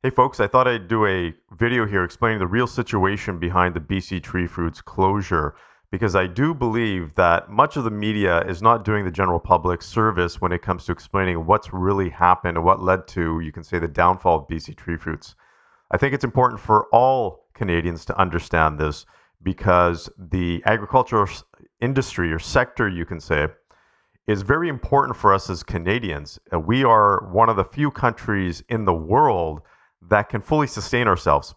Hey folks, I thought I'd do a video here explaining the real situation behind the BC Tree Fruits closure because I do believe that much of the media is not doing the general public service when it comes to explaining what's really happened and what led to, you can say, the downfall of BC Tree Fruits. I think it's important for all Canadians to understand this because the agricultural industry or sector, you can say, is very important for us as Canadians. We are one of the few countries in the world that can fully sustain ourselves.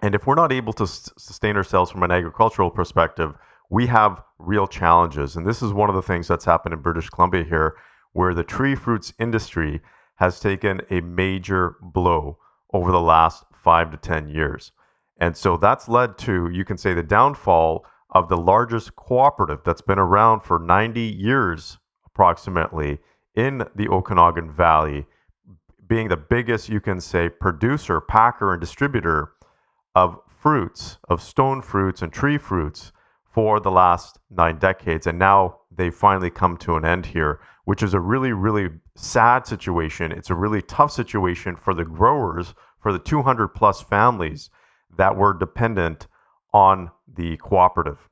And if we're not able to sustain ourselves from an agricultural perspective, we have real challenges. And this is one of the things that's happened in British Columbia here, where the tree fruits industry has taken a major blow over the last 5 to 10 years. And so that's led to, you can say, the downfall of the largest cooperative that's been around for 90 years approximately in the Okanagan Valley, being the biggest, you can say, producer, packer, and distributor of fruits, of stone fruits and tree fruits for the last 9 decades. And now they've finally come to an end here, which is a really, really sad situation. It's a really tough situation for the growers, for the 200 plus families that were dependent on the cooperative.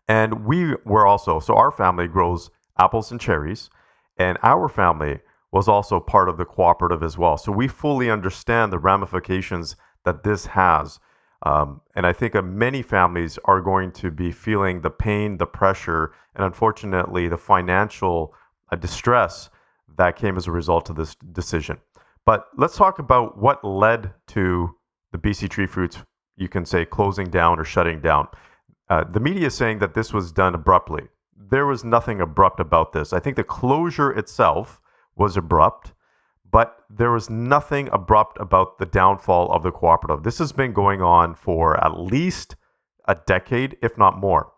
And we were also, so our family grows apples and cherries, and our family was also part of the cooperative as well. So we fully understand the ramifications that this has. And I think many families are going to be feeling the pain, the pressure, and unfortunately, the financial distress that came as a result of this decision. But let's talk about what led to the BC Tree Fruits, you can say, closing down or shutting down. The media is saying that this was done abruptly. There was nothing abrupt about this. I think the closure itself was abrupt, but there was nothing abrupt about the downfall of the cooperative. This has been going on for at least a decade, if not more.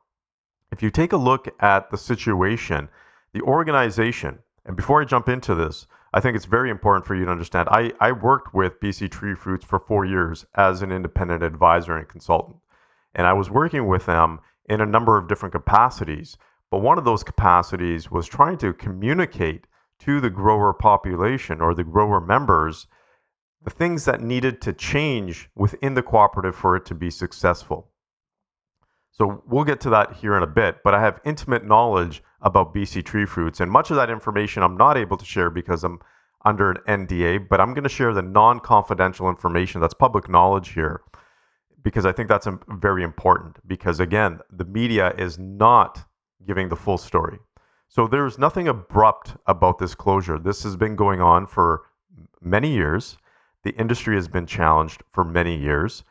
If you take a look at the situation, the organization, and before I jump into this, I think it's very important for you to understand. I worked with BC Tree Fruits for 4 years as an independent advisor and consultant. And I was working with them in a number of different capacities. But one of those capacities was trying to communicate to the grower population or the grower members the things that needed to change within the cooperative for it to be successful. So we'll get to that here in a bit, but I have intimate knowledge about BC Tree Fruits, and much of that information I'm not able to share because I'm under an NDA, but I'm going to share the non-confidential information that's public knowledge here because I think that's very important because, again, the media is not giving the full story. So there's nothing abrupt about this closure. This has been going on for many years. The industry has been challenged for many years.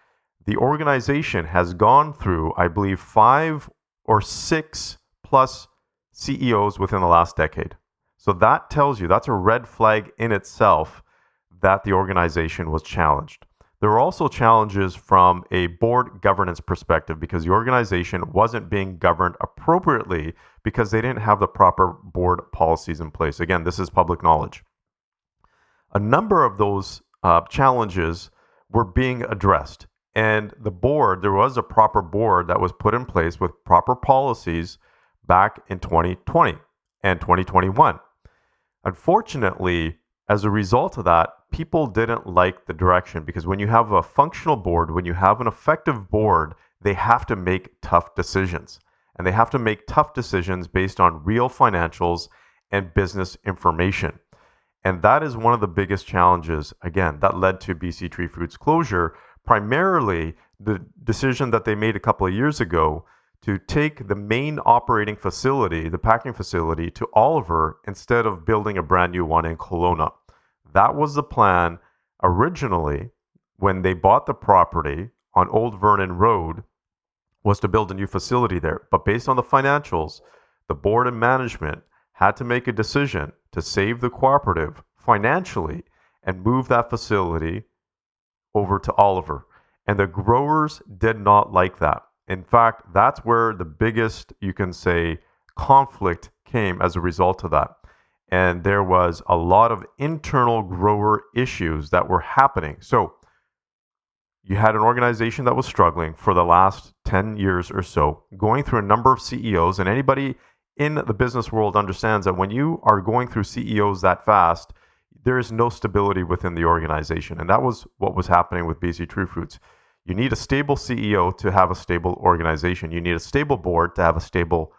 The organization has gone through, I believe, 5 or 6 plus CEOs within the last decade. So that tells you, that's a red flag in itself that the organization was challenged. There were also challenges from a board governance perspective because the organization wasn't being governed appropriately because they didn't have the proper board policies in place. Again, this is public knowledge. A number of those challenges were being addressed. And the board, there was a proper board that was put in place with proper policies back in 2020 and 2021. Unfortunately, as a result of that, people didn't like the direction because when you have a functional board, when you have an effective board, they have to make tough decisions. And they have to make tough decisions based on real financials and business information. And that is one of the biggest challenges, again, that led to BC Tree Fruits closure. Primarily, the decision that they made a couple of years ago to take the main operating facility, the packing facility, to Oliver instead of building a brand new one in Kelowna. That was the plan originally when they bought the property on Old Vernon Road, was to build a new facility there. But based on the financials, the board and management had to make a decision to save the cooperative financially and move that facility over to Oliver. And the growers did not like that. In fact, that's where the biggest, you can say, conflict came as a result of that. And there was a lot of internal grower issues that were happening. So you had an organization that was struggling for the last 10 years or so, going through a number of CEOs, and anybody in the business world understands that when you are going through CEOs that fast, there is no stability within the organization. And that was what was happening with BC Tree Fruits. You need a stable CEO to have a stable organization. You need a stable board to have a stable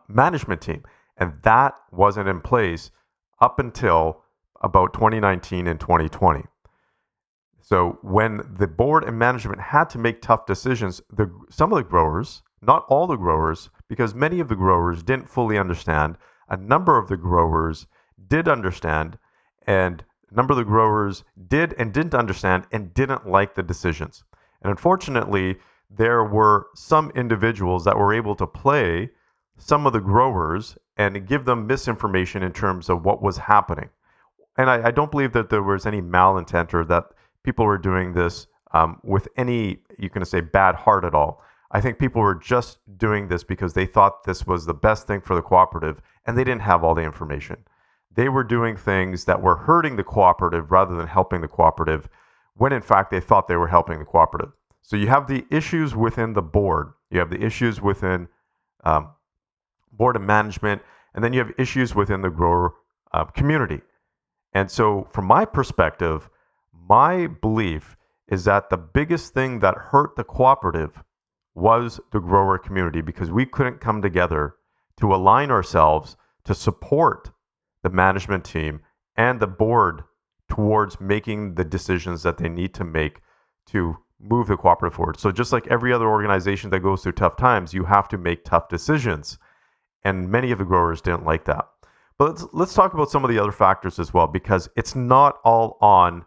management team. And that wasn't in place up until about 2019 and 2020. So when the board and management had to make tough decisions, some of the growers, not all the growers, because many of the growers didn't fully understand, a number of the growers did understand, and a number of the growers did and didn't understand and didn't like the decisions. And unfortunately, there were some individuals that were able to play some of the growers and give them misinformation in terms of what was happening. And I don't believe that there was any malintent or that people were doing this with any, you can say, bad heart at all. I think people were just doing this because they thought this was the best thing for the cooperative, and they didn't have all the information. They were doing things that were hurting the cooperative rather than helping the cooperative, when in fact they thought they were helping the cooperative. So you have the issues within the board, you have the issues within board and management, and then you have issues within the grower community. And so from my perspective, my belief is that the biggest thing that hurt the cooperative was the grower community, because we couldn't come together to align ourselves to support the management team and the board towards making the decisions that they need to make to move the cooperative forward. So just like every other organization that goes through tough times, you have to make tough decisions. And many of the growers didn't like that. But let's talk about some of the other factors as well, because it's not all on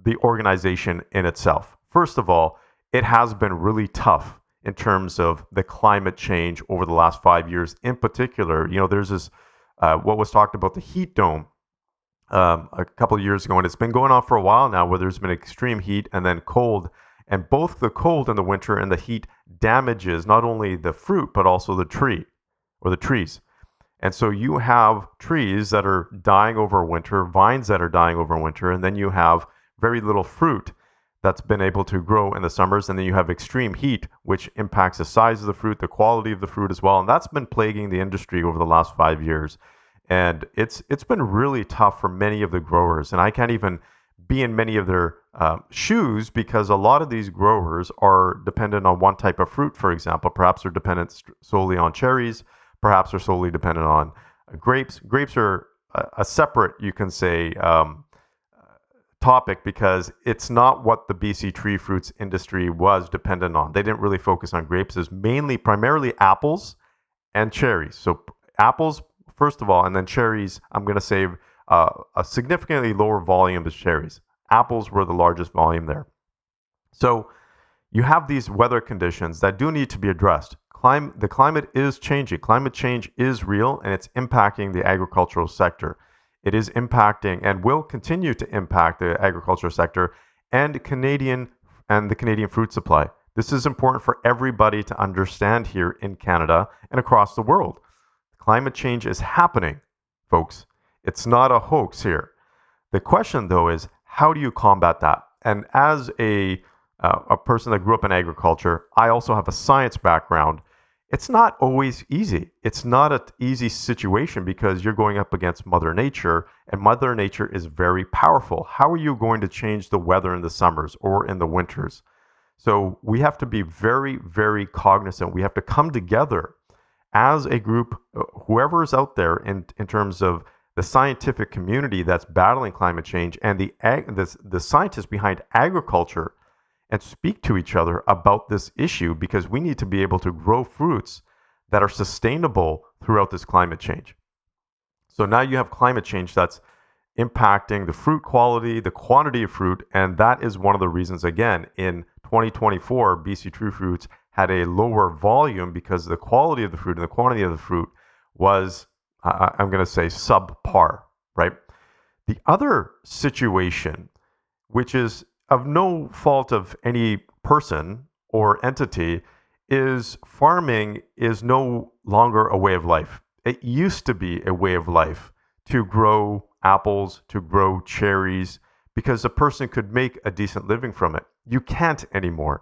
the organization in itself. First of all, it has been really tough in terms of the climate change over the last 5 years. In particular, there's this, what was talked about, the heat dome a couple of years ago, and it's been going on for a while now, where there's been extreme heat and then cold. And both the cold in the winter and the heat damages not only the fruit, but also the tree or the trees. And so you have trees that are dying over winter, vines that are dying over winter, and then you have very little fruit that's been able to grow in the summers. And then you have extreme heat, which impacts the size of the fruit, the quality of the fruit as well. And that's been plaguing the industry over the last 5 years. And it's been really tough for many of the growers. And I can't even be in many of their shoes, because a lot of these growers are dependent on one type of fruit, for example. Perhaps they're dependent solely on cherries. Perhaps they're solely dependent on grapes. Grapes are a separate, you can say, topic, because it's not what the BC Tree Fruits industry was dependent on. They didn't really focus on grapes. It's primarily apples and cherries. So apples, first of all, and then cherries, I'm going to say a significantly lower volume as cherries. Apples were the largest volume there. So you have these weather conditions that do need to be addressed. The climate is changing. Climate change is real, and it's impacting the agricultural sector. It is impacting and will continue to impact the agricultural sector and the Canadian fruit supply. This is important for everybody to understand here in Canada and across the world. Climate change is happening, folks. It's not a hoax here. The question, though, is how do you combat that? And as a person that grew up in agriculture, I also have a science background. It's not always easy. It's not an easy situation, because you're going up against Mother Nature, and Mother Nature is very powerful. How are you going to change the weather in the summers or in the winters? So we have to be very, very cognizant. We have to come together as a group, whoever is out there in terms of the scientific community that's battling climate change and the scientists behind agriculture, and speak to each other about this issue, because we need to be able to grow fruits that are sustainable throughout this climate change. So now you have climate change that's impacting the fruit quality, the quantity of fruit, and that is one of the reasons, again, in 2024, BC Tree Fruits had a lower volume, because the quality of the fruit and the quantity of the fruit was, I'm going to say, subpar, right? The other situation, which is of no fault of any person or entity, is farming is no longer a way of life. It used to be a way of life to grow apples, to grow cherries, because a person could make a decent living from it. You can't anymore.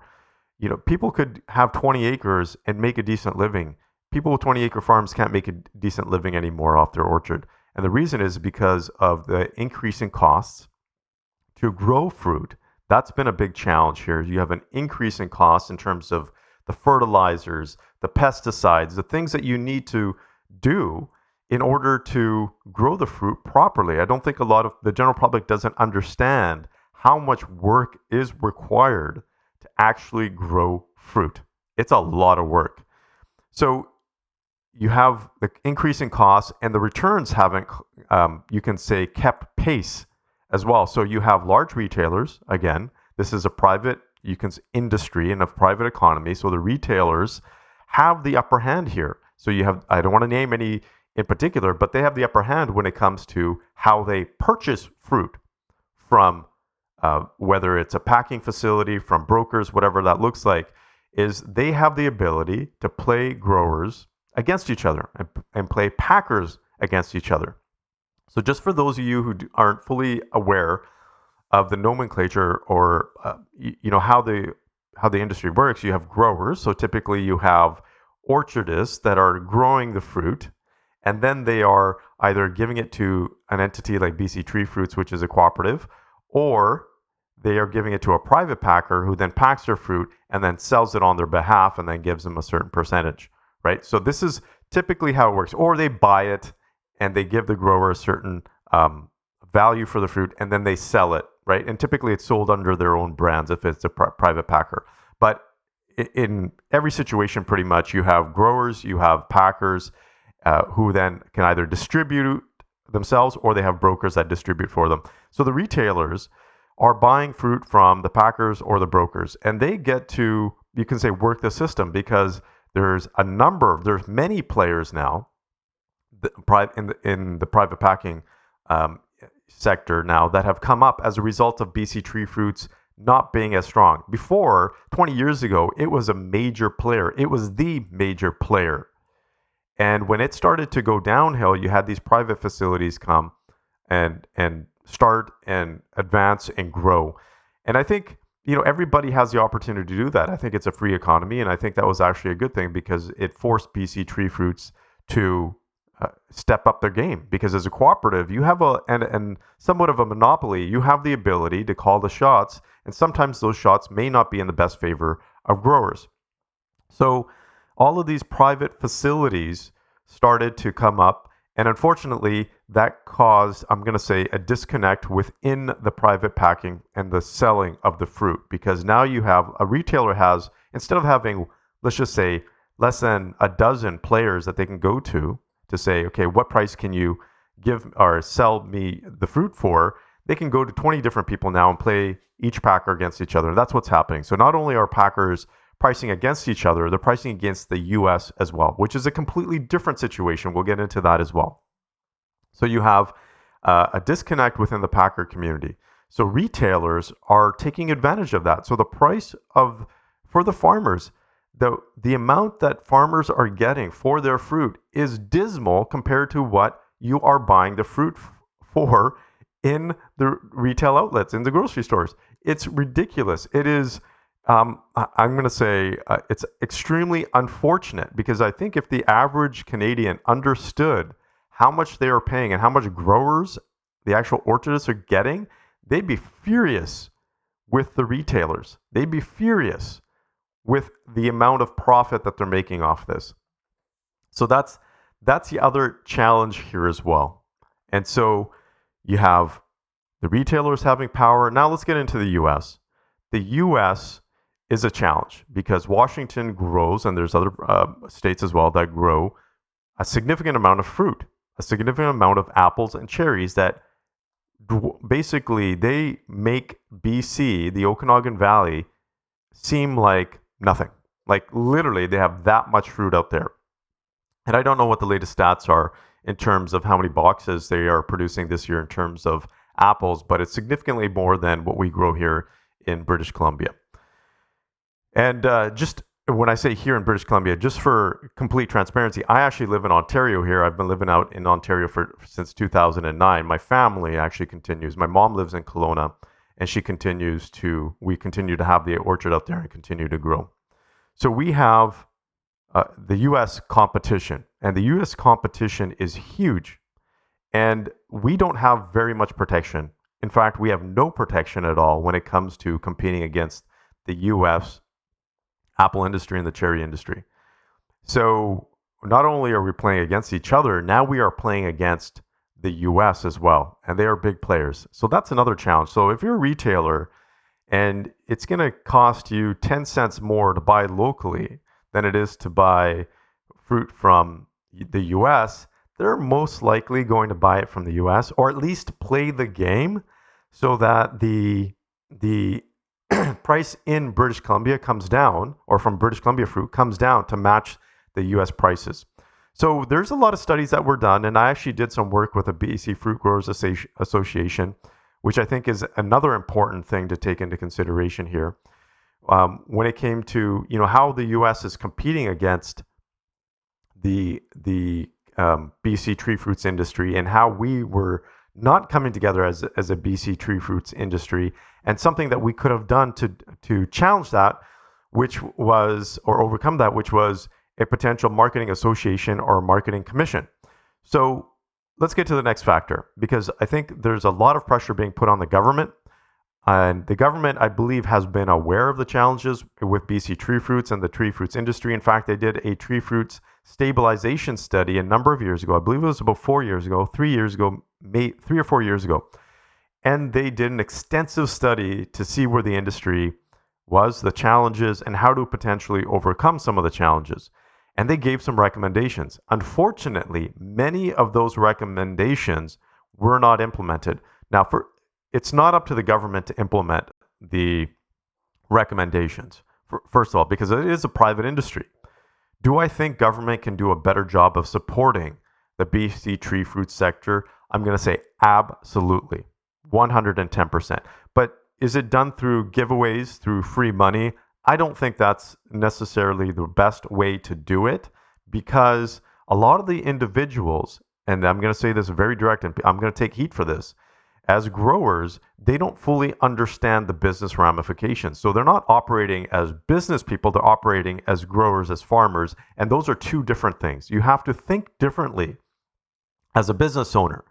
People could have 20 acres and make a decent living. People with 20-acre farms can't make a decent living anymore off their orchard. And the reason is because of the increasing costs to grow fruit. That's been a big challenge here. You have an increase in costs in terms of the fertilizers, the pesticides, the things that you need to do in order to grow the fruit properly. I don't think a lot of the general public doesn't understand how much work is required to actually grow fruit. It's a lot of work. So you have the increase in costs, and the returns haven't, you can say, kept pace as well. So you have large retailers. Again, this is a private, you can say, industry and a private economy. So the retailers have the upper hand here. So you have, I don't want to name any in particular, but they have the upper hand when it comes to how they purchase fruit from whether it's a packing facility, from brokers, whatever that looks like, is they have the ability to play growers against each other and play packers against each other. So just for those of you who aren't fully aware of the nomenclature or how the industry works, you have growers. So typically you have orchardists that are growing the fruit, and then they are either giving it to an entity like BC Tree Fruits, which is a cooperative, or they are giving it to a private packer who then packs their fruit and then sells it on their behalf and then gives them a certain percentage, right? So this is typically how it works. Or they buy it and they give the grower a certain value for the fruit and then they sell it, right? And typically it's sold under their own brands if it's a private packer. But in every situation, pretty much, you have growers, you have packers who then can either distribute themselves or they have brokers that distribute for them. So the retailers are buying fruit from the packers or the brokers, and they get to, you can say, work the system because there's many players now in the private packing sector now that have come up as a result of BC Tree Fruits not being as strong. Before, 20 years ago, it was a major player. It was the major player. And when it started to go downhill, you had these private facilities come and start and advance and grow. And I think, everybody has the opportunity to do that. I think it's a free economy, and I think that was actually a good thing because it forced BC Tree Fruits to step up their game. Because as a cooperative, you have and somewhat of a monopoly. You have the ability to call the shots, and sometimes those shots may not be in the best favor of growers. So all of these private facilities started to come up, and unfortunately, that caused, I'm going to say, a disconnect within the private packing and the selling of the fruit. Because now you have, a retailer has, instead of having, let's just say, less than a dozen players that they can go to say, okay, what price can you give or sell me the fruit for? They can go to 20 different people now and play each packer against each other. And that's what's happening. So not only are packers pricing against each other, they're pricing against the US as well, which is a completely different situation. We'll get into that as well. So you have a disconnect within the packer community. So retailers are taking advantage of that. So the price for the farmers, the amount that farmers are getting for their fruit is dismal compared to what you are buying the fruit for in the retail outlets, in the grocery stores. It's ridiculous. It is, I'm going to say, it's extremely unfortunate because I think if the average Canadian understood how much they are paying and how much growers, the actual orchardists, are getting, they'd be furious with the retailers. They'd be furious with the amount of profit that they're making off this. So that's the other challenge here as well. And so you have the retailers having power. Now let's get into the US. The US is a challenge because Washington grows, and there's other states as well that grow a significant amount of fruit, a significant amount of apples and cherries that basically they make BC, the Okanagan Valley, seem like nothing. Like literally they have that much fruit out there. And I don't know what the latest stats are in terms of how many boxes they are producing this year in terms of apples, but it's significantly more than what we grow here in British Columbia. And just when I say here in British Columbia, just for complete transparency, I actually live in Ontario here. I've been living out in Ontario since 2009. My family actually continues. My mom lives in Kelowna, and we continue to have the orchard up there and continue to grow. So we have the U.S. competition, and the U.S. competition is huge. And we don't have very much protection. In fact, we have no protection at all when it comes to competing against the US apple industry and the cherry industry. So not only are we playing against each other, now we are playing against the US as well, and they are big players. So that's another challenge. So if you're a retailer and it's going to cost you 10 cents more to buy locally than it is to buy fruit from the US, they're most likely going to buy it from the US, or at least play the game so that the price in British Columbia comes down, or from British Columbia fruit comes down to match the US prices. So there's a lot of studies that were done, and I actually did some work with the BC Fruit Growers Association, which I think is another important thing to take into consideration here. When it came to how the U.S. is competing against the BC tree fruits industry, and how we were not coming together as a BC tree fruits industry, and something that we could have done to challenge that, which was, or overcome that, which was a potential marketing association or marketing commission. So let's get to the next factor, because I think there's a lot of pressure being put on the government. And the government, I believe, has been aware of the challenges with BC tree fruits and the tree fruits industry. In fact, they did a tree fruits stabilization study a number of years ago. I believe it was about 4 years ago, 3 years ago, 3 or 4 years ago. And they did an extensive study to see where the industry was, the challenges, and how to potentially overcome some of the challenges. And they gave some recommendations. Unfortunately, many of those recommendations were not implemented. Now, it's not up to the government to implement the recommendations, first of all, because it is a private industry. Do I think government can do a better job of supporting the BC tree fruit sector? I'm going to say absolutely, 110%. But is it done through giveaways, through free money? I don't think that's necessarily the best way to do it, because a lot of the individuals, and I'm going to say this very direct, and I'm going to take heat for this, as growers, they don't fully understand the business ramifications. So they're not operating as business people, they're operating as growers, as farmers, and those are two different things. You have to think differently as a business owner.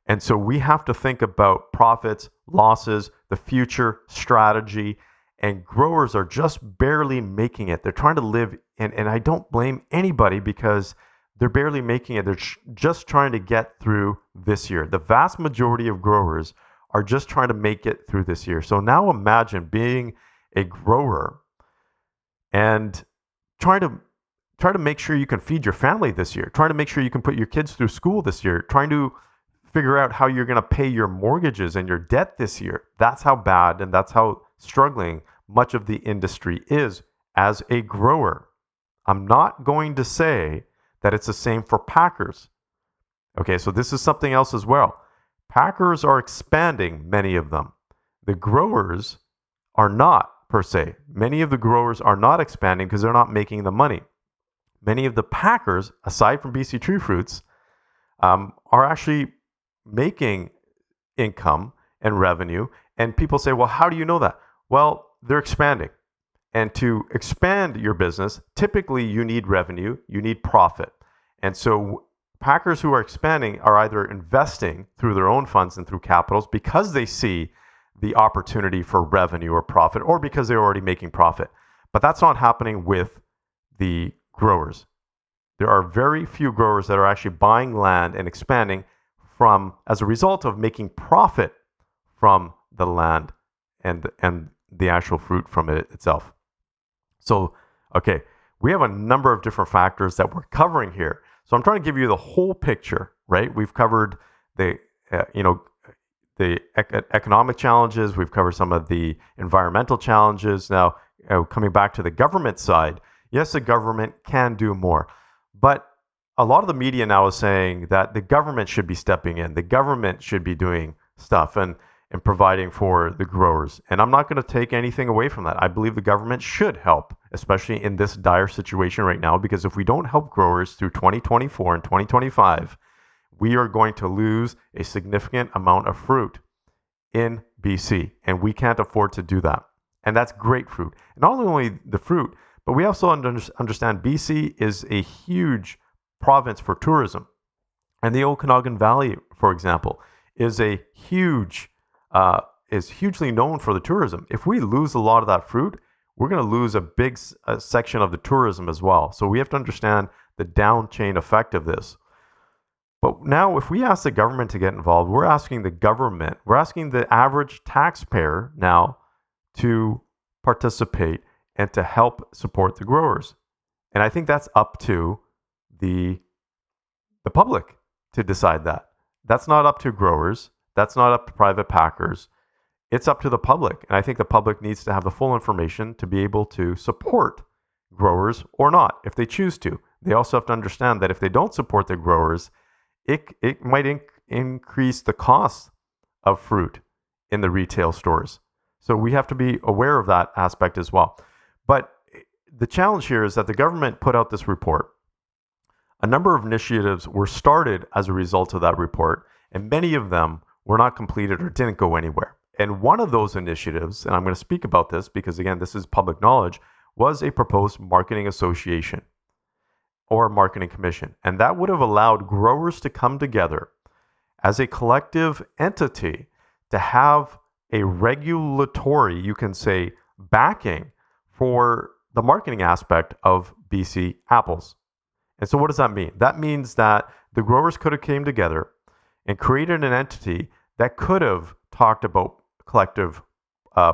And so we have to think about profits, losses, the future, strategy, and growers are just barely making it. They're trying to live, and I don't blame anybody, because they're barely making it. They're just trying to get through this year. The vast majority of growers are just trying to make it through this year. So now imagine being a grower and trying to make sure you can feed your family this year, trying to make sure you can put your kids through school this year, trying to figure out how you're going to pay your mortgages and your debt this year. That's how bad and that's how struggling much of the industry is as a grower. I'm not going to say that it's the same for packers. Okay, so this is something else as well. Packers are expanding, many of them. The growers are not, per se. Many of the growers are not expanding because they're not making the money. Many of the packers, aside from BC Tree Fruits, are actually making income and revenue. And people say, well, how do you know that? Well, they're expanding. And to expand your business, typically you need revenue, you need profit. And so packers who are expanding are either investing through their own funds and through capitals because they see the opportunity for revenue or profit, or because they're already making profit. But that's not happening with the growers. There are very few growers that are actually buying land and expanding as a result of making profit from the land and the actual fruit from it itself. So, okay, we have a number of different factors that we're covering here. So I'm trying to give you the whole picture, right? We've covered the economic challenges. We've covered some of the environmental challenges. Now, coming back to the government side, yes, the government can do more, but a lot of the media now is saying that the government should be stepping in. The government should be doing stuff and providing for the growers. And I'm not going to take anything away from that. I believe the government should help, especially in this dire situation right now, because if we don't help growers through 2024 and 2025, we are going to lose a significant amount of fruit in BC, and we can't afford to do that. And that's grapefruit. And not only the fruit, but we also understand BC is a huge province for tourism. And the Okanagan Valley, for example, is a huge, is hugely known for the tourism. If we lose a lot of that fruit, we're going to lose a big section of the tourism as well. So we have to understand the down chain effect of this. But now, if we ask the government to get involved, we're asking the average taxpayer now to participate and to help support the growers. And I think that's up to the public to decide that. That's not up to growers. That's not up to private packers. It's up to the public. And I think the public needs to have the full information to be able to support growers or not, if they choose to. They also have to understand that if they don't support the growers, it might increase the cost of fruit in the retail stores. So we have to be aware of that aspect as well. But the challenge here is that the government put out this report. A number of initiatives were started as a result of that report, and many of them were not completed or didn't go anywhere. And one of those initiatives, and I'm going to speak about this because, again, this is public knowledge, was a proposed marketing association or marketing commission. And that would have allowed growers to come together as a collective entity to have a regulatory, you can say, backing for the marketing aspect of BC apples. And so what does that mean? That means that the growers could have came together and created an entity that could have talked about collective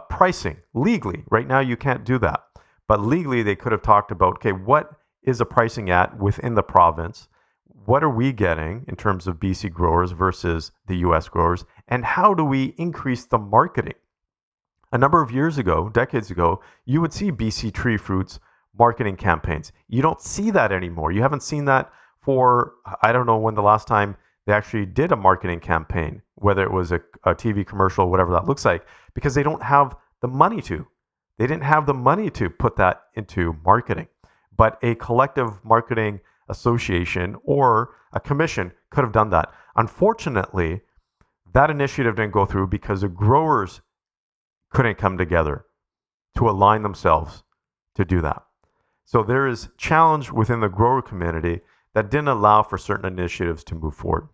pricing legally. Right now, you can't do that. But legally, they could have talked about, okay, what is the pricing at within the province? What are we getting in terms of BC growers versus the US growers? And how do we increase the marketing? A number of years ago, decades ago, you would see BC Tree Fruits marketing campaigns. You don't see that anymore. You haven't seen that for, I don't know when the last time they actually did a marketing campaign, whether it was a TV commercial, whatever that looks like, because they don't have the money to. They didn't have the money to put that into marketing. But a collective marketing association or a commission could have done that. Unfortunately, that initiative didn't go through because the growers couldn't come together to align themselves to do that. So there is challenge within the grower community that didn't allow for certain initiatives to move forward.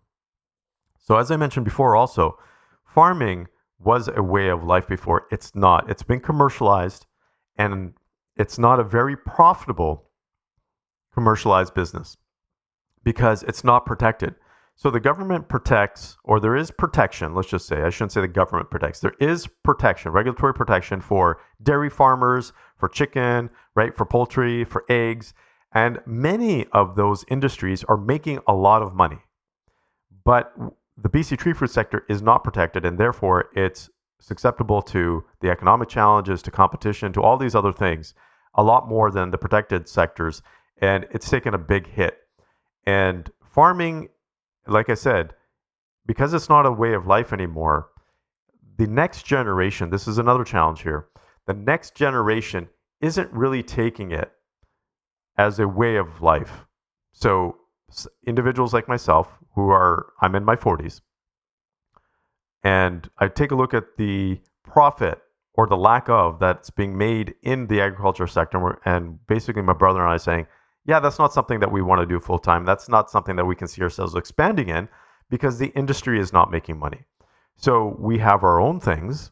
So as I mentioned before also, farming was a way of life before. It's not. It's been commercialized, and it's not a very profitable commercialized business because it's not protected. So the government protects, or there is protection, let's just say, I shouldn't say the government protects. There is protection, regulatory protection for dairy farmers, for chicken, right, for poultry, for eggs. And many of those industries are making a lot of money. But the BC tree fruit sector is not protected, and therefore it's susceptible to the economic challenges, to competition, to all these other things, a lot more than the protected sectors. And it's taken a big hit. And farming, like I said, because it's not a way of life anymore, the next generation, this is another challenge here, the next generation isn't really taking it as a way of life. So individuals like myself, I'm in my 40s, and I take a look at the profit or the lack of that's being made in the agriculture sector, and basically my brother and I saying, yeah, that's not something that we want to do full time. That's not something that we can see ourselves expanding in because the industry is not making money. So we have our own things,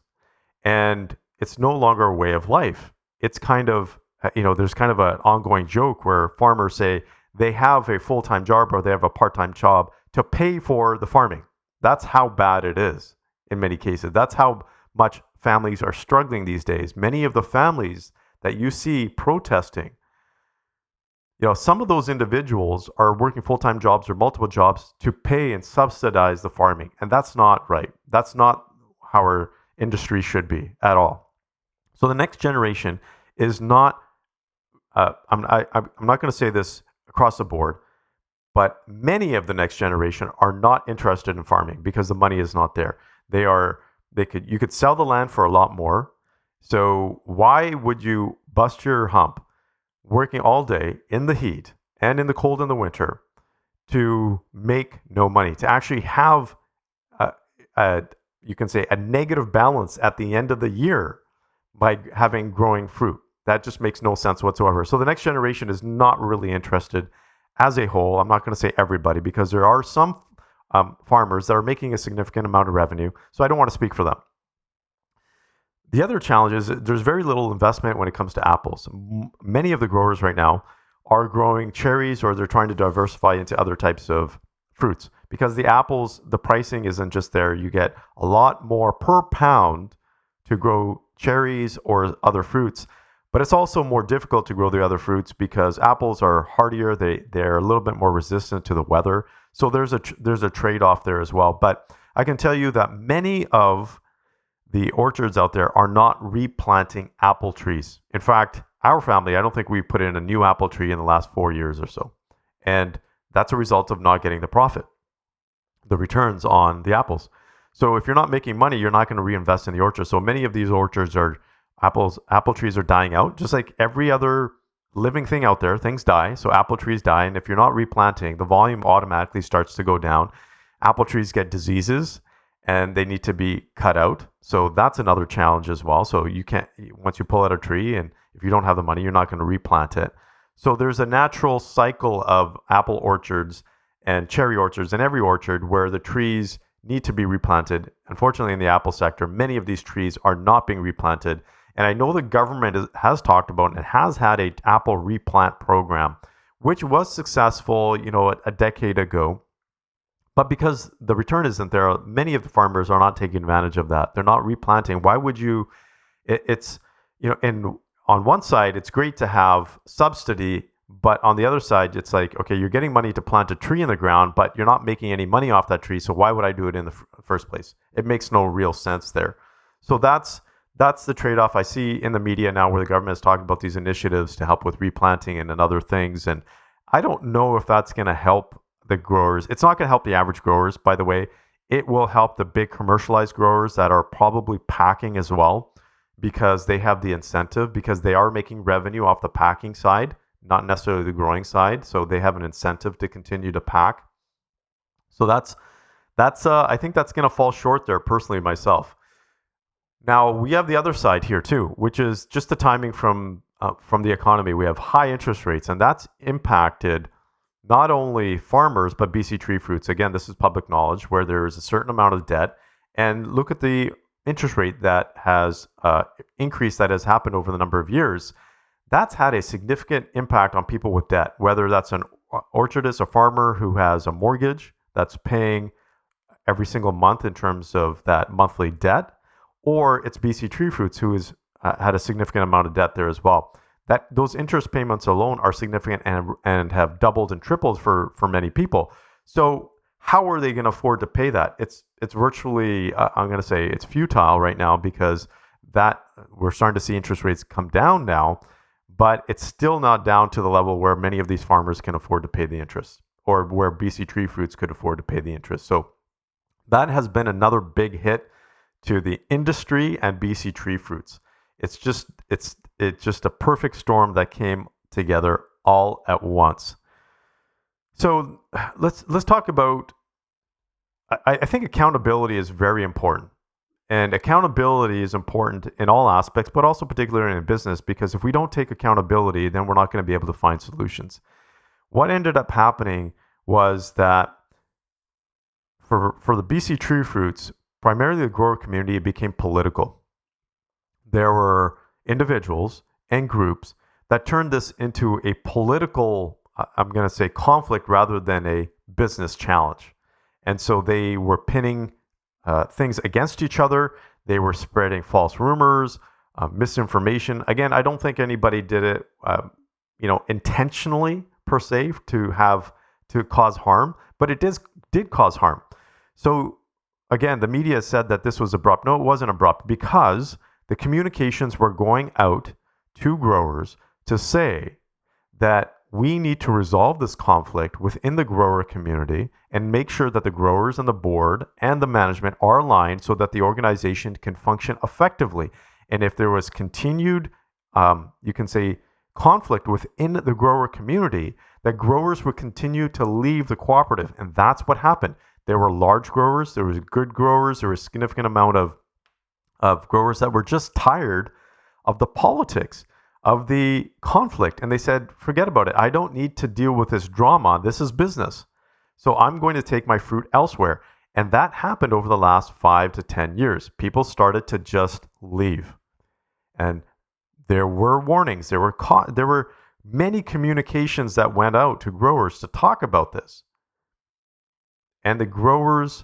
and it's no longer a way of life. It's kind of, there's kind of an ongoing joke where farmers say they have a full-time job or they have a part-time job to pay for the farming. That's how bad it is in many cases. That's how much families are struggling these days. Many of the families that you see protesting, some of those individuals are working full-time jobs or multiple jobs to pay and subsidize the farming. And that's not right. That's not how our industry should be at all. So the next generation is not, I'm not going to say this across the board, but many of the next generation are not interested in farming because the money is not there. You could sell the land for a lot more. So why would you bust your hump working all day in the heat and in the cold in the winter to make no money, to actually have you can say a negative balance at the end of the year by having growing fruit? That just makes no sense whatsoever. So the next generation is not really interested as a whole. I'm not going to say everybody, because there are some farmers that are making a significant amount of revenue. So I don't want to speak for them. The other challenge is there's very little investment when it comes to apples. Many of the growers right now are growing cherries, or they're trying to diversify into other types of fruits, because the apples, the pricing isn't just there. You get a lot more per pound to grow cherries or other fruits, but it's also more difficult to grow the other fruits because apples are hardier. They're a little bit more resistant to the weather. So there's a trade-off there as well. But I can tell you that many of the orchards out there are not replanting apple trees. In fact, our family, I don't think we've put in a new apple tree in the last 4 years or so. And that's a result of not getting the profit, the returns on the apples. So if you're not making money, you're not going to reinvest in the orchard. So many of these orchards are apple trees are dying out, just like every other living thing out there. Things die, so apple trees die. And if you're not replanting, the volume automatically starts to go down. Apple trees get diseases and they need to be cut out. So that's another challenge as well. So you can't, once you pull out a tree, and if you don't have the money, you're not going to replant it. So there's a natural cycle of apple orchards and cherry orchards in every orchard where the trees need to be replanted. Unfortunately, in the apple sector, many of these trees are not being replanted. And I know the government has talked about and has had an apple replant program, which was successful, a decade ago. But because the return isn't there, many of the farmers are not taking advantage of that. They're not replanting. Why would you? On one side, it's great to have subsidy, but on the other side, it's like, okay, you're getting money to plant a tree in the ground, but you're not making any money off that tree. So why would I do it in the first place? It makes no real sense there. So that's the trade-off I see in the media now, where the government is talking about these initiatives to help with replanting and other things. And I don't know if that's going to help the growers. It's not going to help the average growers, by the way. It will help the big commercialized growers that are probably packing as well, because they have the incentive, because they are making revenue off the packing side, not necessarily the growing side. So they have an incentive to continue to pack. So that's I think that's going to fall short there, personally, myself. Now we have the other side here too, which is just the timing from the economy. We have high interest rates, and that's impacted not only farmers, but BC Tree Fruits. Again, this is public knowledge, where there is a certain amount of debt. And look at the interest rate that has increased, that has happened over the number of years. That's had a significant impact on people with debt, whether that's an orchardist, a farmer who has a mortgage that's paying every single month in terms of that monthly debt, or it's BC Tree Fruits, who has had a significant amount of debt there as well. That those interest payments alone are significant and have doubled and tripled for many people. So how are they going to afford to pay that? It's virtually, I'm going to say it's futile right now, because that we're starting to see interest rates come down now, but it's still not down to the level where many of these farmers can afford to pay the interest, or where BC Tree Fruits could afford to pay the interest. So that has been another big hit to the industry and BC Tree Fruits. It's just a perfect storm that came together all at once. So let's talk about, I think accountability is very important. And accountability is important in all aspects, but also particularly in business, because if we don't take accountability, then we're not going to be able to find solutions. What ended up happening was that for the BC Tree Fruits, primarily the grower community, it became political. There were individuals and groups that turned this into a political, I'm going to say, conflict rather than a business challenge. And so they were pinning things against each other. They were spreading false rumors, misinformation. Again, I don't think anybody did it, intentionally per se to cause harm, but it did cause harm. So again, the media said that this was abrupt. No, it wasn't abrupt, because the communications were going out to growers to say that we need to resolve this conflict within the grower community and make sure that the growers and the board and the management are aligned so that the organization can function effectively. And if there was continued, you can say, conflict within the grower community, that growers would continue to leave the cooperative. And that's what happened. There were large growers, there was good growers, there was a significant amount of growers that were just tired of the politics, of the conflict. And they said, forget about it. I don't need to deal with this drama. This is business. So I'm going to take my fruit elsewhere. And that happened over the last 5 to 10 years. People started to just leave. And there were warnings. There were many communications that went out to growers to talk about this. And the growers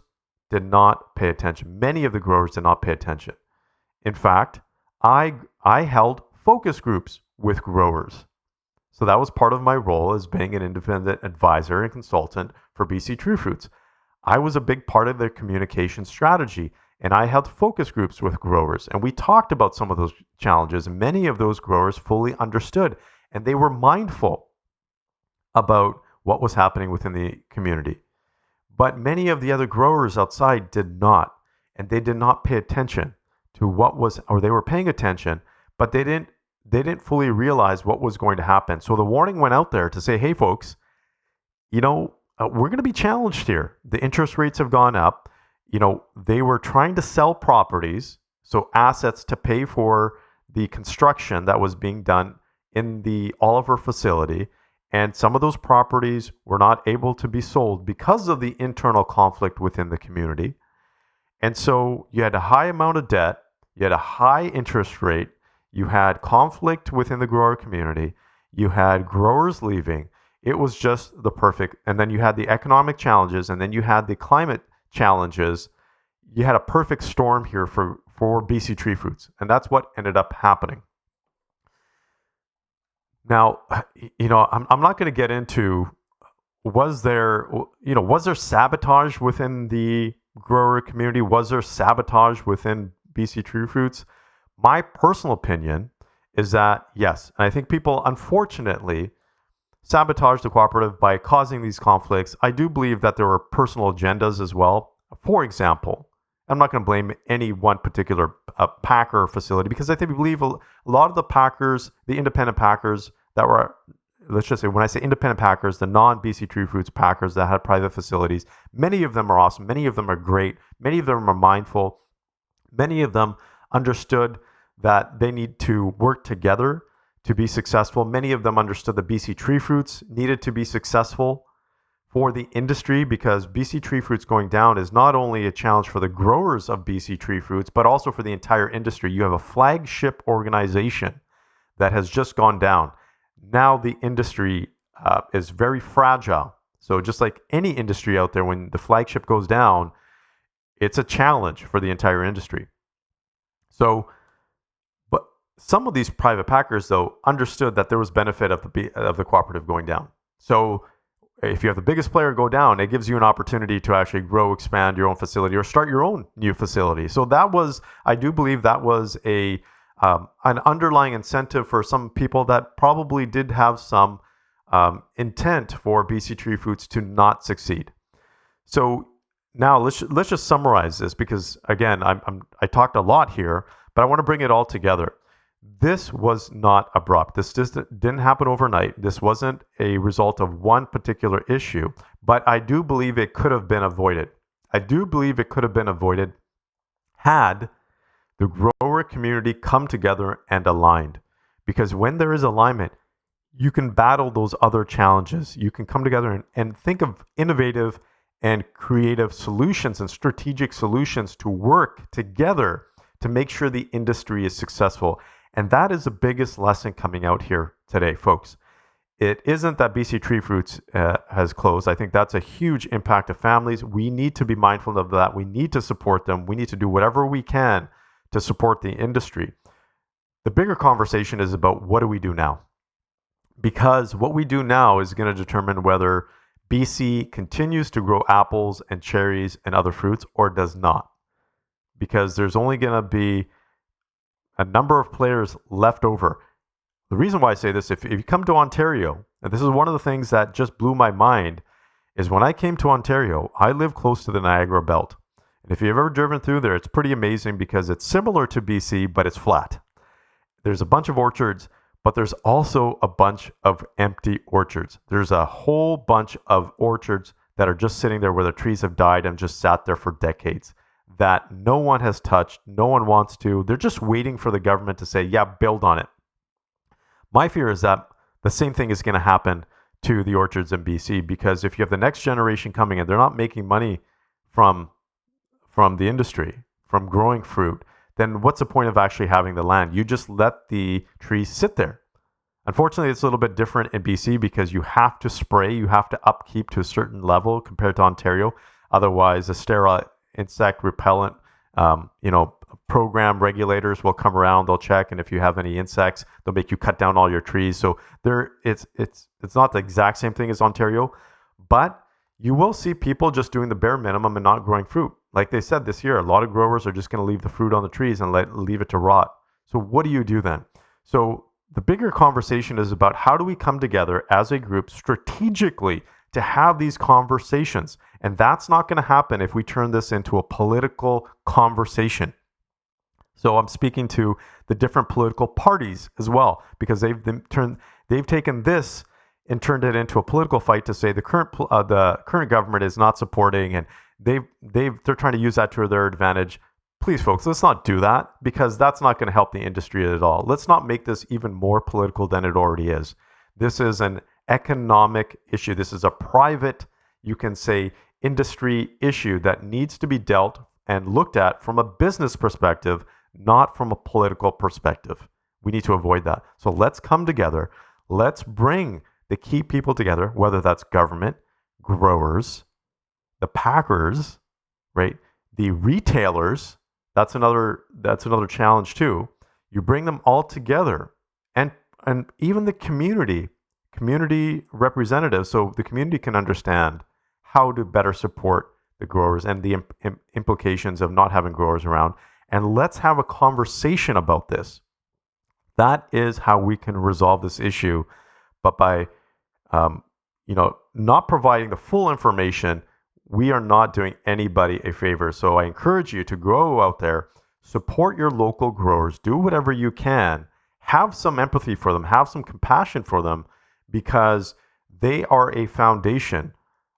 did not pay attention. Many of the growers did not pay attention. In fact, I held focus groups with growers. So that was part of my role as being an independent advisor and consultant for BC Tree Fruits. I was a big part of their communication strategy, and I held focus groups with growers. And we talked about some of those challenges. Many of those growers fully understood, and they were mindful about what was happening within the community. But many of the other growers outside did not, and they did not pay attention to what was, or they were paying attention, but they didn't fully realize what was going to happen. So the warning went out there to say, hey, folks, we're going to be challenged here. The interest rates have gone up. They were trying to sell properties, so assets to pay for the construction that was being done in the Oliver facility. And some of those properties were not able to be sold because of the internal conflict within the community. And so you had a high amount of debt, you had a high interest rate, you had conflict within the grower community, you had growers leaving. It was just the perfect, and then you had the economic challenges, and then you had the climate challenges. You had a perfect storm here for BC Tree Fruits, and that's what ended up happening. Now, I'm not going to get into was there sabotage within the grower community? Was there sabotage within BC Tree Fruits? My personal opinion is that yes, and I think people unfortunately sabotage the cooperative by causing these conflicts. I do believe that there were personal agendas as well. For example, I'm not going to blame any one particular packer facility because I believe a lot of the packers, the independent packers that were, let's just say, when I say independent packers, the non-BC Tree Fruits packers that had private facilities, many of them are awesome. Many of them are great. Many of them are mindful. Many of them understood that they need to work together to be successful. Many of them understood that BC Tree Fruits needed to be successful for the industry because BC Tree Fruits going down is not only a challenge for the growers of BC Tree Fruits, but also for the entire industry. You have a flagship organization that has just gone down. Now the industry is very fragile. So just like any industry out there, when the flagship goes down, it's a challenge for the entire industry. So, but some of these private packers, though, understood that there was benefit of the cooperative going down. So if you have the biggest player go down, it gives you an opportunity to actually grow, expand your own facility, or start your own new facility. So that was, I do believe that was an underlying incentive for some people that probably did have some intent for BC Tree Fruits to not succeed. So now let's just summarize this because again, I talked a lot here, but I want to bring it all together. This was not abrupt. This just didn't happen overnight. This wasn't a result of one particular issue, but I do believe it could have been avoided. I do believe it could have been avoided had the grower community come together and aligned. Because when there is alignment, you can battle those other challenges. You can come together and think of innovative and creative solutions and strategic solutions to work together to make sure the industry is successful. And that is the biggest lesson coming out here today, folks. It isn't that BC Tree Fruits has closed. I think that's a huge impact to families. We need to be mindful of that. We need to support them. We need to do whatever we can to support the industry. The bigger conversation is about what do we do now? Because what we do now is going to determine whether BC continues to grow apples and cherries and other fruits or does not. Because there's only going to be a number of players left over. The reason why I say this, if you come to Ontario, and this is one of the things that just blew my mind, is when I came to Ontario, I live close to the Niagara Belt. And if you've ever driven through there, it's pretty amazing because it's similar to BC, but it's flat. There's a bunch of orchards, but there's also a bunch of empty orchards. There's a whole bunch of orchards that are just sitting there where the trees have died and just sat there for decades that no one has touched, no one wants to. They're just waiting for the government to say, yeah, build on it. My fear is that the same thing is going to happen to the orchards in BC, because if you have the next generation coming in, they're not making money from the industry, from growing fruit, then what's the point of actually having the land? You just let the trees sit there. Unfortunately, it's a little bit different in BC because you have to spray, you have to upkeep to a certain level compared to Ontario. Otherwise, the sterile insect repellent, program regulators will come around, they'll check, and if you have any insects, they'll make you cut down all your trees. So it's not the exact same thing as Ontario, but you will see people just doing the bare minimum and not growing fruit. Like they said this year, a lot of growers are just going to leave the fruit on the trees and leave it to rot. So what do you do then? So the bigger conversation is about how do we come together as a group strategically to have these conversations. And that's not going to happen if we turn this into a political conversation. So I'm speaking to the different political parties as well, because they've taken this and turned it into a political fight to say the current government is not supporting, and they're trying to use that to their advantage. Please, folks, let's not do that, because that's not going to help the industry at all. Let's not make this even more political than it already is. This is an economic issue. This is a private, you can say, industry issue that needs to be dealt and looked at from a business perspective, not from a political perspective. We need to avoid that. So let's come together. Let's bring the key people together, whether that's government, growers, the packers, right? The retailers. That's another challenge too. You bring them all together, and even the community representatives, so the community can understand how to better support the growers and the implications of not having growers around. And let's have a conversation about this. That is how we can resolve this issue. But by not providing the full information, we are not doing anybody a favor. So I encourage you to go out there, support your local growers, do whatever you can, have some empathy for them, have some compassion for them, because they are a foundation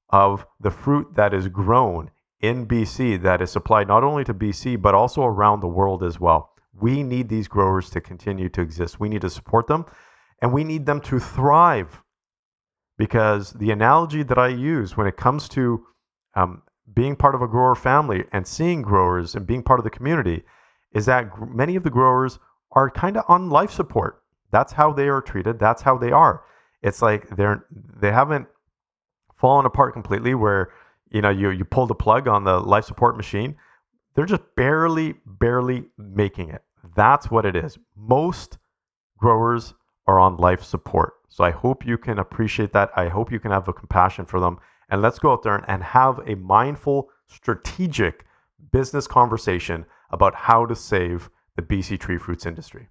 of the fruit that is grown in BC, that is supplied not only to BC, but also around the world as well. We need these growers to continue to exist. We need to support them, and we need them to thrive, because the analogy that I use when it comes to being part of a grower family and seeing growers and being part of the community is that many of the growers are kind of on life support. That's how they are treated. That's how they are. It's like they haven't fallen apart completely where you pull the plug on the life support machine. They're just barely making it. That's what it is. Most growers are on life support. So I hope you can appreciate that. I hope you can have a compassion for them. And let's go out there and have a mindful, strategic business conversation about how to save the BC tree fruits industry.